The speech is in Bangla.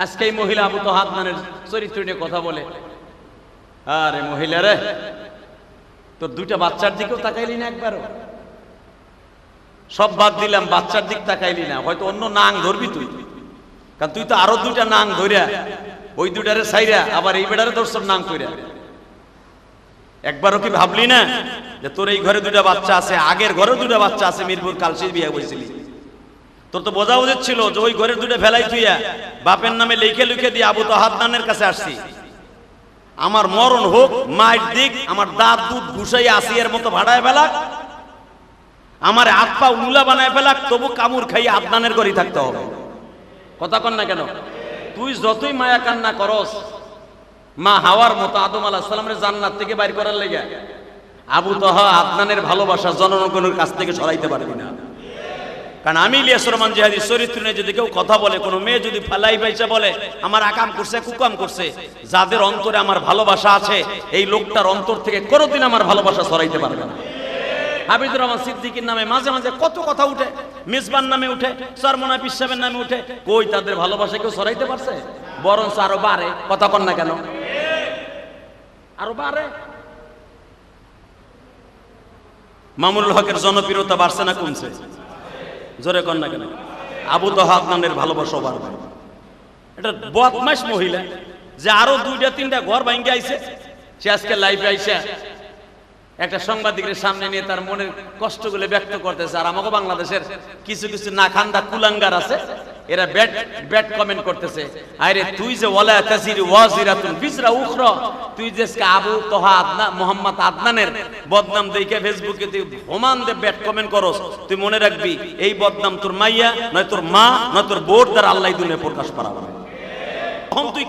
আজকে এই মহিলা আবু তহা আদনানের চরিত্র নিয়ে কথা বলে। আরে মহিলা রে, তোর দুইটা বাচ্চার দিকেও তাকাইলি না একবারও? সব বাদ দিলাম, বাচ্চার দিক তাকাইলি না, হয়তো অন্য নাং ধরবি তুই, কারণ তুই তো আরো দুইটা নাং ধরিয়া ওই দুইটারে সাইরা আবার এই বেটারে দর্শন নাং কইরা। একবারও কি ভাবলি না যে তোর এই ঘরে দুইটা বাচ্চা আছে, আগের ঘরেও দুইটা বাচ্চা আছে, মিরপুর কালশির বিয়ে বলছিলি? তোর তো বোঝা উচিত ছিল যে ওই ঘরের দুইটা ফেলাই তুইয়া বাপের নামে লিখে লিখে দিয়ে আবু তহা আদনানের কাছে আসছি। আমার মরণ হোক, মায়ের দিক, আমার দাঁত দুধ ঘুষাই আসিয়ার মতো ভাড়ায় ফেলাক, আমার হাত পা উলা বানায় ফেলাক, তবু কামড় খাইয়ে আদনানের ঘরেই থাকতে হবে। কথা কন না কেন? তুই যতই মায়া কান্না করস, মা হাওয়ার মতো আদম আলাইহিস সালামের জান্নাত থেকে বাইর করার লেগে আবু তহা আদনানের ভালোবাসা জনগণের কাছ থেকে সরাইতে পারবি না। কারণ আমি ইলিয়াস রহমান জিহাদি চরিত্র নিয়ে যদি কেউ কথা বলে, কোনো মেয়ে যদি ফালাই পাইছে বলে আমার আকাম করছে কুকাম করছে, যাদের অন্তরে আমার ভালোবাসা আছে এই লোকটার অন্তর থেকে কোনোদিন আমার ভালোবাসা সরাইতে পারবে না। হাবিবুর রহমান সিদ্দিকীর নামে মাঝে মাঝে কত কথা উঠে, মেজবান নামে উঠে, সরমনা পীর সাহেবের নামে উঠে, কই তাদের ভালোবাসা কেউ সরাইতে পারছে? বরঞ্চ আরো বাড়ে। কথা কন না কেন? আরো বাড়ে। মামুনুল হকের জনপ্রিয়তা বাড়ছে না কমছে? জোরে কন না কেন? আবু তহা আদনানের ভালোবাসা বাড়বে। এটা বদমাইশ মহিলা যে আরো দুইটা তিনটা ঘর ভাঙ্গে আইছে, সে আজকে লাইভে আইসা একটা সাংবাদিকের সামনে নিয়ে তার মনের কষ্টগুলো ব্যক্ত করতেছে। আর আমাকে বাংলাদেশের কিছু কিছু নাখান্দা কুলাঙ্গার আছে, এরা ব্যাড কমেন্ট করতেছে, আরে তুই যে ওয়ালা তাজির ওয়াজিরাতুন বিজরা উখরা, তুই যে আবু তহা আদনান মোহাম্মদ আদনানের বদনাম দেখে ফেসবুকে তুই হোমান দে ব্যাড কমেন্ট করস, তুই মনে রাখবি এই বদনাম তোর মাইয়া নয় তোর মা নয় তোর বোর দ্বারা আল্লাহ দুনিয়ায় প্রকাশ করা হবে। তখন তুই